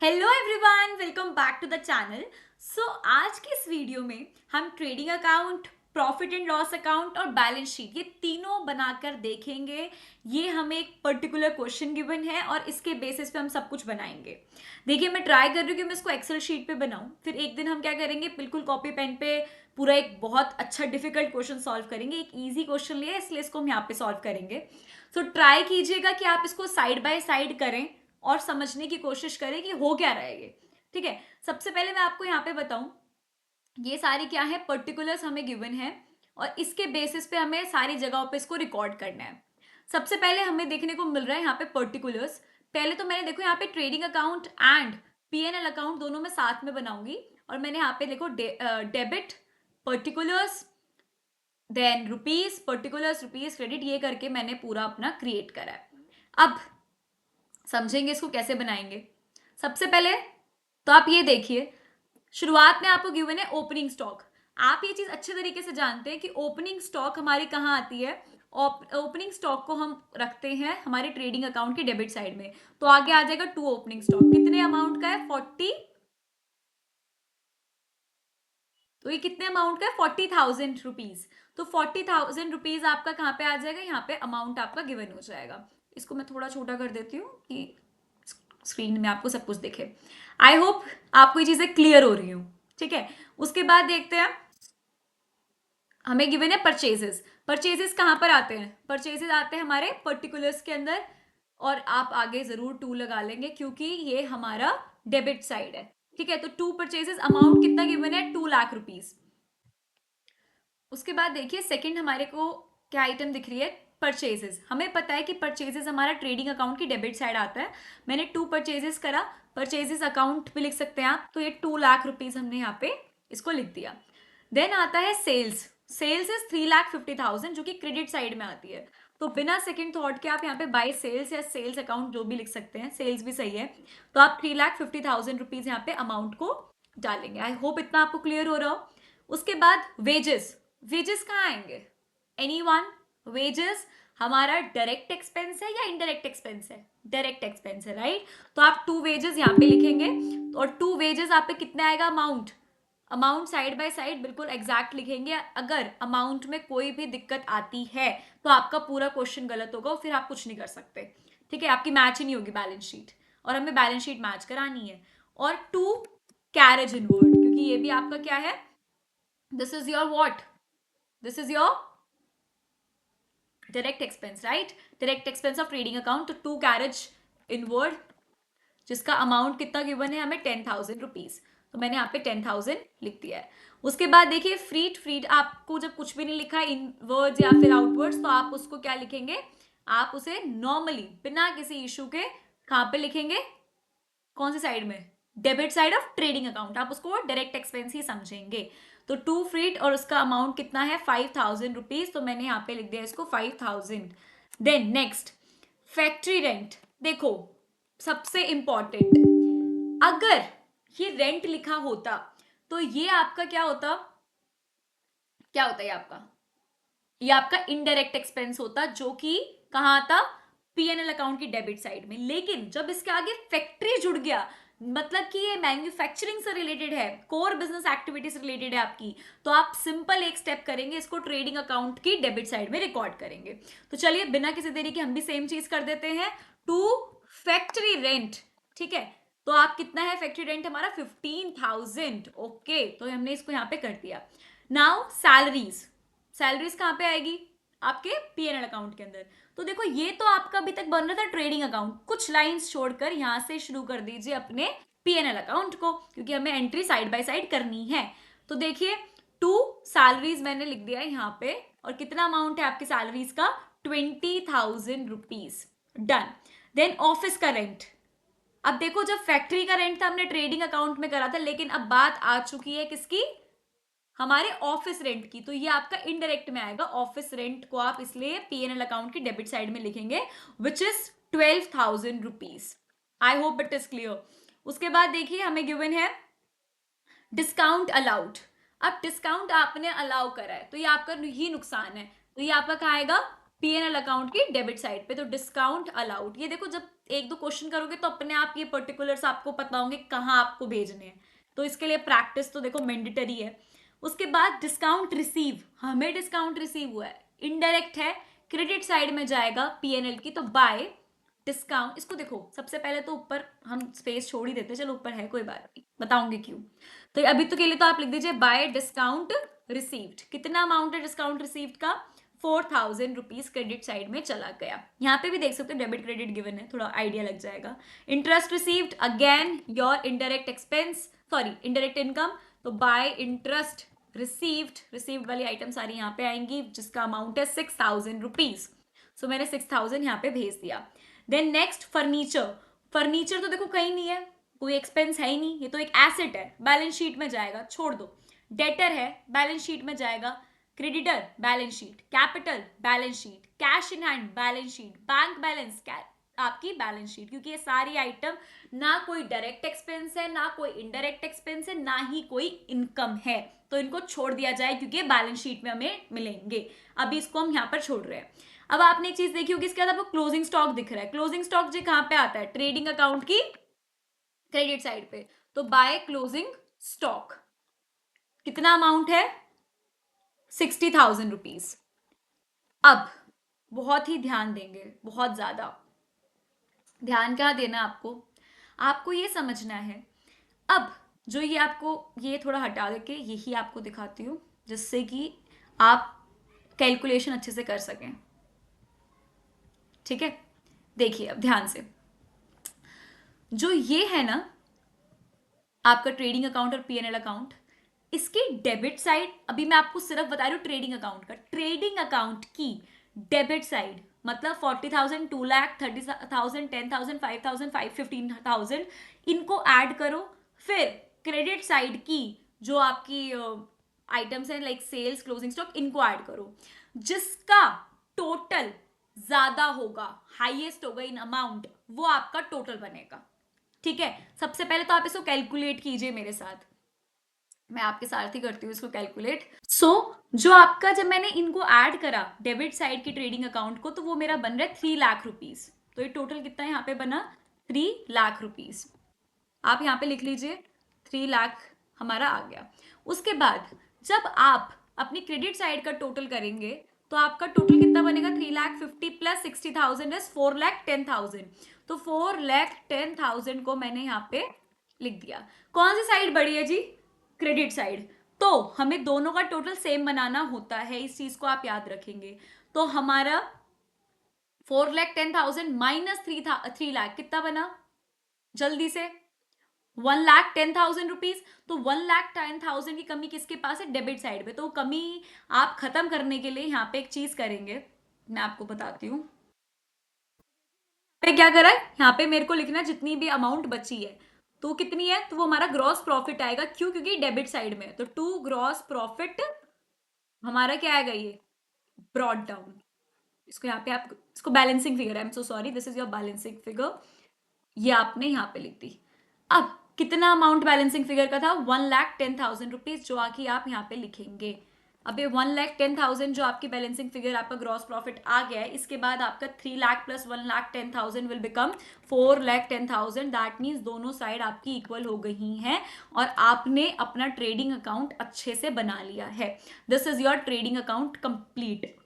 Hello everyone, welcome back to the channel. So आज के इस वीडियो में हम trading account, profit and loss account और बैलेंस शीट ये तीनों बनाकर देखेंगे। ये हमें एक पर्टिकुलर क्वेश्चन गिवन है और इसके बेसिस पे हम सब कुछ बनाएंगे। देखिए, मैं ट्राई कर रही हूँ कि मैं इसको एक्सेल शीट पे बनाऊं, फिर एक दिन हम क्या करेंगे, बिल्कुल कॉपी पेन पे पूरा एक बहुत अच्छा डिफिकल्ट क्वेश्चन सॉल्व करेंगे। एक ईजी क्वेश्चन लिया है, इसलिए इसको हम यहाँ पे सॉल्व करेंगे। सो ट्राई कीजिएगा कि आप इसको साइड बाय साइड करें और समझने की कोशिश करें कि हो क्या रहा है ये। ठीक है, सबसे पहले मैं आपको यहाँ पे बताऊं, ये सारी क्या है, पर्टिकुलर्स हमें गिवन है और इसके बेसिस पे हमें सारी जगहों पे इसको रिकॉर्ड करना है। सबसे पहले हमें देखने को मिल रहा है यहाँ पे पर्टिकुलर्स। पहले तो मैंने देखो यहाँ पे trading account and PNL account दोनों में साथ में बनाऊंगी और मैंने यहाँ पे देखो debit particulars, than rupees particulars, rupees credit, ये करके मैंने पूरा अपना क्रिएट करा है। अब समझेंगे इसको कैसे बनाएंगे। सबसे पहले तो आप ये देखिए, शुरुआत में आपको गिवन है ओपनिंग स्टॉक। आप ये चीज अच्छे तरीके से जानते हैं कि ओपनिंग स्टॉक हमारी कहाँ आती है। ओपनिंग स्टॉक को हम रखते हैं हमारे ट्रेडिंग अकाउंट की डेबिट साइड में। तो आगे आ जाएगा टू ओपनिंग स्टॉक, कितने अमाउंट का है, 40। तो ये कितने अमाउंट का है, 40,000 रुपीज। तो 40,000 रुपीज आपका कहाँ पे आ जाएगा, यहाँ पे अमाउंट आपका गिवन हो जाएगा। इसको मैं थोड़ा छोटा कर देती हूँ कि स्क्रीन में आपको सब कुछ दिखे। आई होप आपको ये चीजें क्लियर हो रही हूँ। ठीक है, उसके बाद देखते हैं, हमें गिवन है परचेजेस। परचेजेस कहाँ पर आते हैं, परचेजेस आते हैं हमारे पर्टिकुलर्स के अंदर। और आप आगे जरूर टू लगा लेंगे क्योंकि ये हमारा डेबिट साइड है। ठीक है, तो टू परचेजेस, अमाउंट कितना गिवन है, 2 लाख रुपीज। उसके बाद देखिए सेकंड हमारे को क्या आइटम दिख रही है, परचेजेस। हमें पता है कि परचेजेस हमारा ट्रेडिंग अकाउंट की डेबिट साइड आता है। मैंने टू परचेजेस करा, परचेजेस अकाउंट भी लिख सकते हैं आप, तो ये 2 लाख रुपीज हमने यहाँ पे इसको लिख दिया। देन आता है सेल्स। सेल्स इज 3,50,000 जो कि क्रेडिट साइड में आती है। तो बिना सेकंड थॉट के आप यहाँ पे बाय सेल्स या सेल्स अकाउंट जो भी लिख सकते हैं, सेल्स भी सही है। तो आप 3,50,000 रुपीज यहाँ पे अमाउंट को डालेंगे। आई होप इतना आपको क्लियर हो रहा हो। उसके बाद वेजेस। वेजेस कहाँ आएंगे, एनी वन, वेजेस हमारा डायरेक्ट एक्सपेंस है या इनडायरेक्ट एक्सपेंस है, डायरेक्ट एक्सपेंस है, राइट। तो आप टू वेजेस यहाँ पे लिखेंगे और टू वेजेस आप पे कितना आएगा, amount. Amount side by side बिल्कुल एग्जैक्ट लिखेंगे। अगर अमाउंट में कोई भी दिक्कत आती है तो आपका पूरा क्वेश्चन गलत होगा और फिर आप कुछ नहीं कर सकते। ठीक है, आपकी मैच ही नहीं होगी बैलेंस शीट, और हमें बैलेंस शीट मैच करानी है। और टू कैरेज इनवर्ड, क्योंकि ये भी आपका क्या है, this is your what, this is your direct expense, right. Direct expense of trading account, तो टू कैरेज इनवर्ड जिसका अमाउंट कितना गिवन है हमें, 10,000 रुपीज। तो मैंने यहाँ पे 10,000 लिख दिया है। उसके बाद देखिए फ्रीड। फ्रीड आपको जब कुछ भी नहीं लिखा है इनवर्ड्स या फिर आउटवर्ड्स, तो आप उसको क्या लिखेंगे, आप उसे नॉर्मली बिना किसी इशू के कहाँ पे लिखेंगे, कौन सी साइड में, debit side of trading account. आप उसको डायरेक्ट एक्सपेंस ही समझेंगे। तो टू फ्रीड और उसका अमाउंट कितना है, 5,000 रुपीज। तो मैंने यहाँ पे लिख दिया इसको 5,000। Then next, factory rent. देखो सबसे इंपॉर्टेंट, अगर ये रेंट लिखा होता तो ये आपका क्या होता, क्या होता है ये आपका इनडायरेक्ट एक्सपेंस होता, जो कि कहाँ आता, पीएनएल अकाउंट की डेबिट साइड में। लेकिन जब इसके आगे फैक्ट्री जुड़ गया, मतलब कि ये मैन्युफैक्चरिंग से रिलेटेड है, कोर बिजनेस एक्टिविटी से रिलेटेड है आपकी, तो आप सिंपल एक स्टेप करेंगे, इसको ट्रेडिंग अकाउंट की डेबिट साइड में रिकॉर्ड करेंगे। तो चलिए बिना किसी देरी के हम भी सेम चीज कर देते हैं, टू फैक्ट्री रेंट। ठीक है, तो आप कितना है फैक्ट्री रेंट हमारा, 15,000। ओके, तो हमने इसको यहाँ पे कर दिया। Now salaries. सैलरीज कहाँ पे आएगी, आपके पीएनएल अकाउंट के अंदर। तो देखो ये तो आपका अभी तक बन रहा था ट्रेडिंग अकाउंट, कुछ लाइंस छोड़कर यहां से शुरू कर दीजिए अपने पीएनएल अकाउंट को, क्योंकि हमें एंट्री साइड बाय साइड करनी है। तो देखिए टू सैलरीज मैंने लिख दिया है यहाँ पे, और कितना अमाउंट है आपकी सैलरीज का, 20,000 रुपीज। डन। देन ऑफिस का रेंट। अब देखो जब फैक्ट्री का रेंट था हमने ट्रेडिंग अकाउंट में करा था, लेकिन अब बात आ चुकी है किसकी, हमारे ऑफिस रेंट की। तो ये आपका इनडायरेक्ट में आएगा, ऑफिस रेंट को आप इसलिए पीएनएल अकाउंट की डेबिट साइड में लिखेंगे, which is 12,000 rupees. I hope it is clear. उसके बाद देखिए हमें गिवन है डिस्काउंट अलाउड। अब डिस्काउंट आपने अलाउ करा है तो ये आपका ही नुकसान है, तो ये आपका कहाँ आएगा, P&L अकाउंट की डेबिट साइड पे। तो डिस्काउंट अलाउड, ये देखो जब एक दो क्वेश्चन करोगे तो अपने आप ये पर्टिकुलर्स आपको पता होंगे कहाँ आपको भेजने हैं, तो इसके लिए प्रैक्टिस तो देखो मैंडेटरी है। उसके बाद डिस्काउंट रिसीव, हमें डिस्काउंट रिसीव हुआ है, इनडायरेक्ट है, क्रेडिट साइड में जाएगा P&L की, तो बाय डिस्काउंट। इसको देखो सबसे पहले तो ऊपर हम स्पेस छोड़ ही देते हैं, चलो ऊपर है कोई बात नहीं, बताऊंगी क्यों। तो अभी तो के लिए तो आप लिख दीजिए बाय डिस्काउंट रिसीव्ड। कितना अमाउंट है डिस्काउंट रिसीव्ड का, 4000 रुपीज क्रेडिट साइड में चला गया। यहाँ पे भी देख सकते हो डेबिट क्रेडिट गिवन है, थोड़ा आइडिया लग जाएगा। Interest received, again your indirect expense, sorry indirect income, तो बाय इंटरेस्ट रिसीव्ड वाली आइटम सारी यहाँ पे आएंगी, जिसका अमाउंट है 6000 रुपीज। सो मैंने 6000 यहाँ पे भेज दिया। देन नेक्स्ट फर्नीचर, फर्नीचर तो देखो कहीं नहीं है, कोई एक्सपेंस है ही नहीं, ये तो एक एसेट है, बैलेंस शीट में जाएगा, छोड़ दो। डेटर है, बैलेंस शीट में जाएगा। Creditor balance sheet, capital balance sheet, cash in hand balance sheet, bank balance आपकी बैलेंस शीट, क्योंकि ये सारी आइटम ना कोई डायरेक्ट एक्सपेंस है, ना कोई इनडायरेक्ट एक्सपेंस है, ना ही कोई इनकम है, तो इनको छोड़ दिया जाए क्योंकि बैलेंस शीट में हमें मिलेंगे। अभी इसको हम यहाँ पर छोड़ रहे हैं। अब आपने एक चीज देखी होगी, इसके बाद आपको क्लोजिंग स्टॉक दिख रहा है। क्लोजिंग स्टॉक जी कहाँ पे आता है, ट्रेडिंग अकाउंट की क्रेडिट साइड पे, तो बाय क्लोजिंग स्टॉक। कितना अमाउंट है, 60,000 रुपीज। अब बहुत ही ध्यान देंगे, बहुत ज्यादा ध्यान क्या देना आपको, आपको ये समझना है। अब जो ये आपको, ये थोड़ा हटा देके यही आपको दिखाती हूँ, जिससे कि आप कैलकुलेशन अच्छे से कर सकें। ठीक है, देखिए अब ध्यान से, जो ये है ना आपका ट्रेडिंग अकाउंट और P&L अकाउंट, इसकी डेबिट साइड, अभी मैं आपको सिर्फ बता रही हूँ ट्रेडिंग अकाउंट का, ट्रेडिंग अकाउंट की डेबिट साइड मतलब 40,000, 2 लाख, 30,000, 10,000, 5,000, 15,000, इनको ऐड करो। फिर क्रेडिट साइड की जो आपकी आइटम्स हैं लाइक सेल्स, क्लोजिंग स्टॉक, इनको ऐड करो। जिसका टोटल ज्यादा होगा, हाईएस्ट होगा इन अमाउंट, वो आपका टोटल बनेगा। ठीक है, सबसे पहले तो आप इसको कैलकुलेट कीजिए मेरे साथ, मैं आपके साथ ही करती हूँ इसको कैलकुलेट। जो आपका, जब मैंने इनको ऐड करा डेबिट साइड की ट्रेडिंग अकाउंट को, तो वो मेरा बन रहा है 3 लाख रुपीज। तो ये टोटल कितना यहाँ पे बना, 3 लाख रुपीज। आप यहाँ पे लिख लीजिए 3 लाख हमारा आ गया। उसके बाद जब आप अपनी क्रेडिट साइड का टोटल करेंगे तो आपका टोटल कितना बनेगा, 3,50,000 प्लस 60,000 इज 4,10,000। तो 4,10,000 को मैंने यहाँ पे लिख दिया। कौन सी साइड बढ़ी है जी, क्रेडिट साइड। तो हमें दोनों का टोटल सेम बनाना होता है, इस चीज को आप याद रखेंगे। तो हमारा 4,10,000 माइनस 3 लाख कितना बना, जल्दी से 1,10,000 रुपीज। तो 1,10,000 की कमी किसके पास है, डेबिट साइड पे। तो कमी आप खत्म करने के लिए यहाँ पे एक चीज करेंगे, मैं आपको बताती हूँ। पे क्या करा है, यहाँ पे मेरे को लिखना है जितनी भी अमाउंट बची है, तो कितनी है, तो वो हमारा ग्रॉस प्रॉफिट आएगा। क्यों, क्योंकि डेबिट साइड में, तो टू ग्रॉस प्रॉफिट हमारा क्या आएगा, ये ब्रॉड डाउन। इसको यहाँ पे आप, इसको balancing figure, I am so sorry, this is your balancing figure, ये आपने यहाँ पे लिख दी। अब कितना अमाउंट बैलेंसिंग फिगर का था, 1,10,000 रुपीज, जो आके आप यहाँ पे लिखेंगे। अब ये 1,10,000 जो आपकी बैलेंसिंग फिगर, आपका ग्रॉस प्रॉफिट आ गया है, इसके बाद आपका 3 lakh plus 1,10,000 will become 4,10,000। That means दोनों साइड आपकी इक्वल हो गई हैं और आपने अपना ट्रेडिंग अकाउंट अच्छे से बना लिया है। This is your trading account complete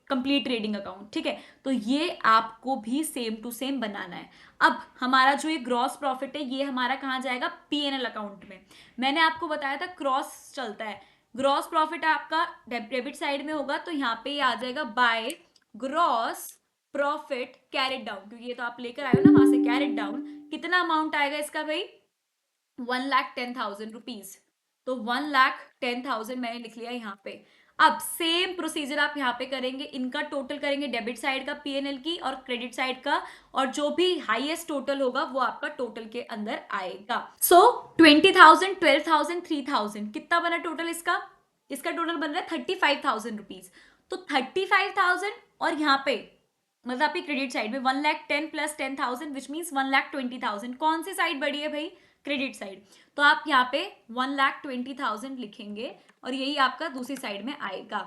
trading account. ठीक है, तो ये आपको भी सेम टू सेम बनाना है। अब हमारा जो ये ग्रॉस प्रॉफिट है, ये हमारा कहाँ जाएगा, P&L अकाउंट में। मैंने आपको बताया था क्रॉस चलता है, ग्रॉस प्रॉफिट आपका डेबिट साइड में होगा, तो यहाँ पे ये आ जाएगा by gross profit carried down, क्योंकि ये तो आप लेकर आए हो ना वहां से कैरेट डाउन। कितना अमाउंट आएगा इसका भाई, 1,10,000 रुपीज। तो 1,10,000 मैंने लिख लिया यहाँ पे। अब सेम प्रोसीजर आप यहाँ पे करेंगे, इनका टोटल करेंगे, डेबिट साइड का P&L की और क्रेडिट साइड का, और जो भी हाईएस्ट टोटल होगा वो आपका टोटल के अंदर आएगा। 20,000, 12,000, 3,000 कितना बना टोटल इसका, इसका टोटल बन रहा है 35,000 रुपीज। तो 35,000 और यहाँ पे मतलब आपकी क्रेडिट साइड में 1,10,000 प्लस 10,000 विच मीन्स 1,20,000। कौन सी साइड बढ़ी है भाई, क्रेडिट साइड। तो आप यहाँ पे 1,20,000 लिखेंगे और यही आपका दूसरी साइड में आएगा।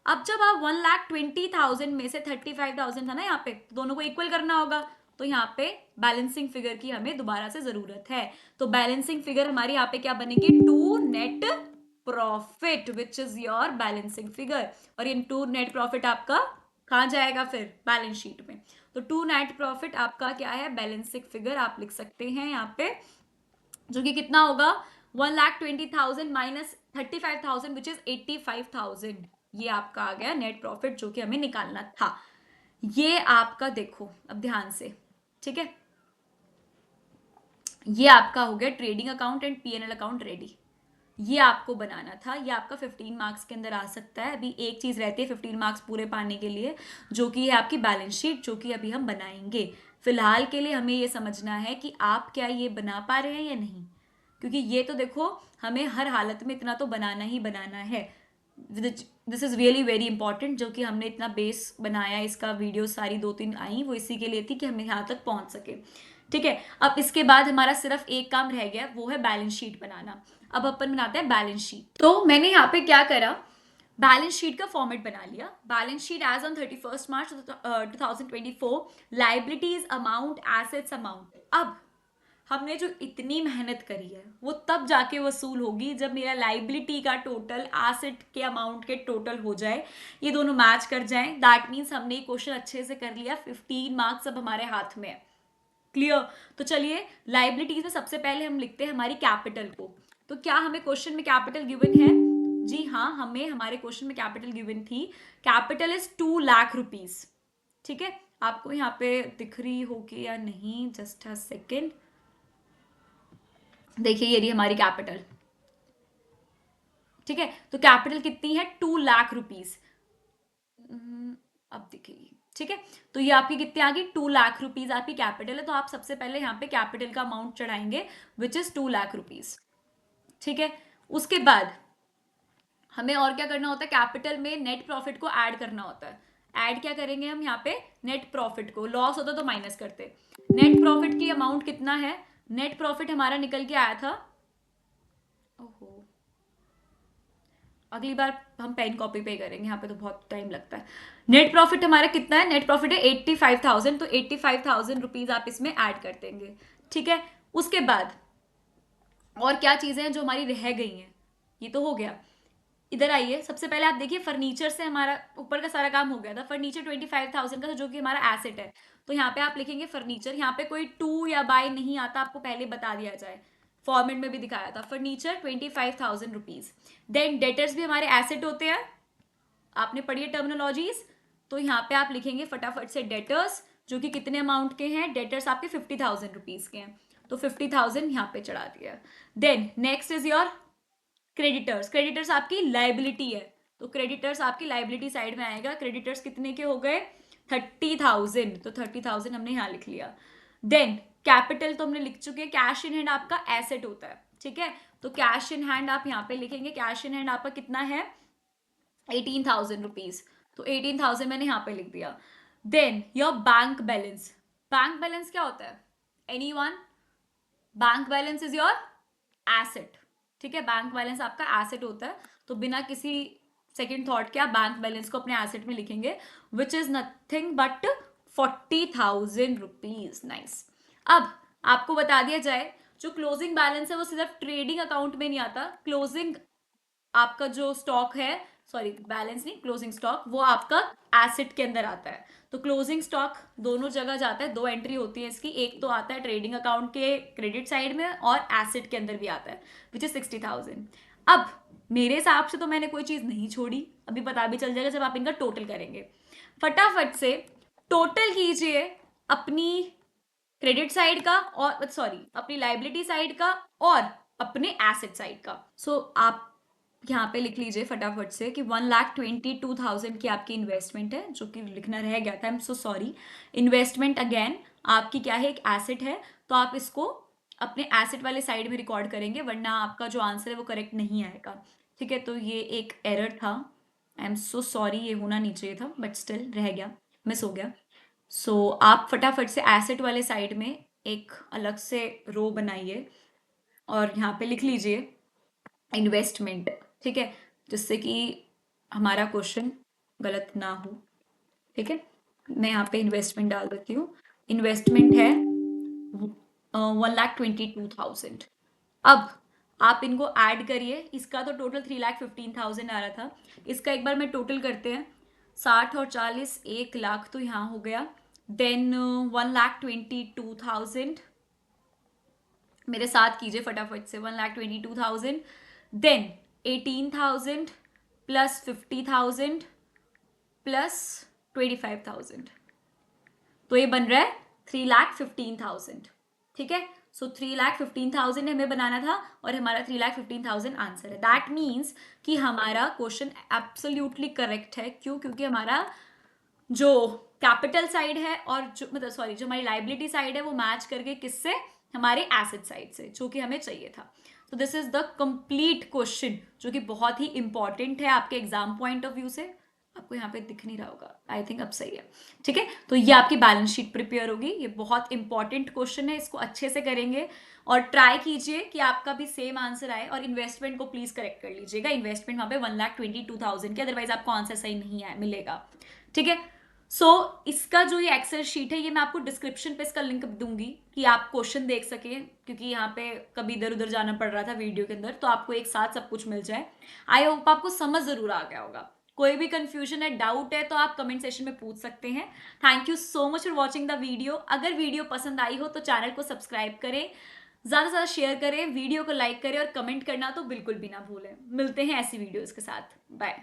अब जब आप 1,20,000 में से 35,000 था ना यहाँ पे, दोनों को इक्वल करना होगा, तो यहाँ पे बैलेंसिंग फिगर की हमें दोबारा से जरूरत है। तो बैलेंसिंग फिगर हमारी यहाँ पे क्या बनेगी, to net profit which is your balancing figure. और ये टू नेट प्रॉफिट आपका कहाँ जाएगा फिर, बैलेंस शीट में। तो टू नेट प्रॉफिट आपका क्या है, बैलेंसिंग फिगर आप लिख सकते हैं यहाँ पे, जो कि कितना होगा, 1,20,000 माइनस 35,000 विच इज 85,000। ये आपका आ गया नेट प्रॉफिट जो कि हमें निकालना था। ये आपका देखो अब ध्यान से, ठीक है, ये आपका हो गया trading account and PNL account ready. ये आपको बनाना था, ये आपका 15 मार्क्स के अंदर आ सकता है। अभी एक चीज रहती है 15 मार्क्स पूरे पाने के लिए, जो कि है आपकी बैलेंस शीट, जो कि अभी हम बनाएंगे। फिलहाल के लिए हमें ये समझना है कि आप क्या ये बना पा रहे हैं या नहीं, क्योंकि ये तो देखो हमें हर हालत में इतना तो बनाना ही बनाना है। This is really very important, जो कि हमने इतना बेस बनाया, इसका वीडियो सारी 2-3 आई वो इसी के लिए थी कि हम यहाँ तक पहुँच सके। ठीक है, अब इसके बाद हमारा सिर्फ एक काम रह गया, वो है बैलेंस शीट बनाना। अब अपन बनाते हैं बैलेंस शीट। तो मैंने यहाँ पे क्या करा, बैलेंस शीट का फॉर्मेट बना लिया। Balance sheet as on 31 March 2024, liabilities amount, assets amount. अब हमने जो इतनी मेहनत करी है वो तब जाके वसूल होगी जब मेरा लाइबिलिटी का टोटल एसेट के अमाउंट के टोटल हो जाए, ये दोनों मैच कर जाएं। दैट मीन्स हमने ये क्वेश्चन अच्छे से कर लिया, 15 मार्क्स अब हमारे हाथ में है। क्लियर। तो चलिए लाइबिलिटीज में सबसे पहले हम लिखते हैं हमारी कैपिटल को। तो क्या हमें क्वेश्चन में कैपिटल गिवन है, जी हाँ, हमें हमारे क्वेश्चन में कैपिटल गिवन थी। Capital is 2 lakh rupees. ठीक है, आपको यहाँ पे दिख रही होगी या नहीं, जस्ट अ सेकेंड। देखिए ये रही हमारी कैपिटल। ठीक है, तो कैपिटल कितनी है, 2 लाख रुपीज। अब दिखेगी, ठीक है। तो ये आपकी कितनी आ गई, 2 लाख रुपीज आपकी कैपिटल है। तो आप सबसे पहले यहाँ पे कैपिटल का अमाउंट चढ़ाएंगे विच इज 2 लाख रुपीज। ठीक है, उसके बाद हमें और क्या करना होता है, कैपिटल में नेट प्रॉफिट को ऐड करना होता है। ऐड क्या करेंगे हम यहाँ पे, नेट प्रॉफिट को, लॉस होता तो माइनस करते। नेट प्रॉफिट की अमाउंट कितना है, नेट प्रॉफिट हमारा निकल के आया था, ओहो अगली बार हम पेन कॉपी पे करेंगे, यहाँ पे तो बहुत टाइम लगता है। नेट प्रॉफिट हमारा कितना है, नेट प्रॉफिट है 85,000। तो 85,000 रुपीज आप इसमें ऐड कर देंगे। ठीक है, उसके बाद और क्या चीजें हैं जो हमारी रह गई हैं, ये तो हो गया। इधर आइए, सबसे पहले आप देखिए फर्नीचर से हमारा ऊपर का सारा काम हो गया था। फर्नीचर 25,000 का, जो कि हमारा एसेट है। तो यहाँ पे आप लिखेंगे फर्नीचर, यहाँ पे कोई टू या बाय नहीं आता, आपको पहले बता दिया जाए, फॉर्मेट में भी दिखाया था। Furniture 25,000 rupees. देन डेटर्स भी हमारे एसेट होते हैं, आपने पढ़ी है टर्मिनोलॉजीज। तो यहाँ पे आप लिखेंगे फटाफट से डेटर्स, जो कि कितने अमाउंट के हैं, डेटर्स आपके 50,000 रुपीज के हैं। तो 50,000 यहाँ पे चढ़ा दिया। Then next is your creditors. Creditors आपकी लाइबिलिटी है, तो क्रेडिटर्स आपकी लाइबिलिटी साइड में आएगा। क्रेडिटर्स कितने के हो गए, 30,000। तो 30,000 हमने यहाँ लिख लिया। देन कैपिटल तो हमने लिख चुके हैं। कैश इन हैंड आपका एसेट होता है, ठीक है। तो कैश इन हैंड आप यहाँ पे लिखेंगे। कैश इन हैंड आपका कितना है, 18,000 रुपीज। तो 18,000 मैंने यहाँ पे लिख दिया। Then your bank balance. Bank balance क्या होता है, anyone, bank balance is your asset. ठीक है, बैंक बैलेंस आपका एसेट होता है। तो बिना किसी सेकंड थॉट के आप बैंक बैलेंस को अपने एसेट में लिखेंगे, which is nothing but 40,000 rupees. Nice. अब आपको बता दिया जाए, जो क्लोजिंग बैलेंस है वो सिर्फ ट्रेडिंग अकाउंट में नहीं आता। क्लोजिंग आपका जो स्टॉक है, सॉरी बैलेंस नहीं, क्लोजिंग स्टॉक, वो आपका एसेट के अंदर आता है। तो क्लोजिंग स्टॉक दोनों जगह जाता है, दो एंट्री होती है इसकी। एक तो आता है ट्रेडिंग अकाउंट के क्रेडिट साइड में, और एसेट के अंदर भी आता है, विच इज 60,000। अब मेरे हिसाब से तो मैंने कोई चीज नहीं छोड़ी, अभी पता भी चल जाएगा जब आप इनका टोटल करेंगे। फटाफट से टोटल कीजिए अपनी क्रेडिट साइड का, और सॉरी अपनी लाइबिलिटी साइड का, और अपने एसेट साइड का। सो आप यहाँ पे लिख लीजिए फटाफट से कि 1,22,000 की आपकी इन्वेस्टमेंट है, जो कि लिखना रह गया था, I am so sorry. Investment again आपकी क्या है, एक एसेट है। तो आप इसको अपने एसेट वाले साइड में रिकॉर्ड करेंगे, वरना आपका जो आंसर है वो करेक्ट नहीं आएगा। ठीक है, तो ये एक एरर था, आई एम सो सॉरी, ये होना नहीं चाहिए था, बट स्टिल रह गया, मिस हो गया। सो आप फटाफट से एसेट वाले साइड में एक अलग से रो बनाइए, और यहाँ पे लिख लीजिए इन्वेस्टमेंट। ठीक है, जिससे कि हमारा क्वेश्चन गलत ना हो, ठीक है। मैं यहाँ पे इन्वेस्टमेंट डाल देती हूँ। इन्वेस्टमेंट है 1,22,000। अब आप इनको ऐड करिए, इसका तो टोटल 3,15,000 आ रहा था, इसका एक बार मैं टोटल करते हैं। 60 और 40 1 लाख तो यहाँ हो गया। देन 1,22,000, मेरे साथ कीजिए फटाफट से, 1,22,000, देन 18,000 प्लस 50,000 प्लस 25,000, तो ये बन रहा है 3,15,000, ठीक है। सो 3,15,000 हमें बनाना था और हमारा 3,15,000 आंसर है। दैट मीन्स कि हमारा क्वेश्चन एब्सोल्युटली करेक्ट है। क्यों? क्योंकि हमारा जो कैपिटल साइड है और जो मतलब सॉरी जो हमारी लाइबिलिटी साइड है वो मैच करके किससे, हमारे एसेट साइड से, जो कि हमें चाहिए था। तो this is the complete question, जो कि बहुत ही इंपॉर्टेंट है आपके एग्जाम पॉइंट ऑफ व्यू से। आपको यहाँ पे दिख नहीं रहा होगा, आई थिंक अब सही है, ठीक है। तो ये आपकी बैलेंस शीट प्रिपेयर होगी। ये बहुत इंपॉर्टेंट क्वेश्चन है, इसको अच्छे से करेंगे और ट्राई कीजिए कि आपका भी सेम आंसर आए। और इन्वेस्टमेंट को प्लीज करेक्ट कर लीजिएगा, इन्वेस्टमेंट वहां पे 1,22,000 की, अदरवाइज आपको आंसर सही नहीं आया मिलेगा, ठीक है। इसका जो ये एक्सेल शीट है, ये मैं आपको डिस्क्रिप्शन पे इसका लिंक दूंगी कि आप क्वेश्चन देख सकें, क्योंकि यहाँ पे कभी इधर उधर जाना पड़ रहा था वीडियो के अंदर, तो आपको एक साथ सब कुछ मिल जाए। आई होप आपको समझ जरूर आ गया होगा। कोई भी कंफ्यूजन है, डाउट है, तो आप कमेंट सेक्शन में पूछ सकते हैं। Thank you so much for watching the video. अगर वीडियो पसंद आई हो तो चैनल को सब्सक्राइब करें, ज्यादा से ज्यादा शेयर करें, वीडियो को लाइक करें और कमेंट करना तो बिल्कुल भी ना भूलें। मिलते हैं ऐसी वीडियोज के साथ, बाय।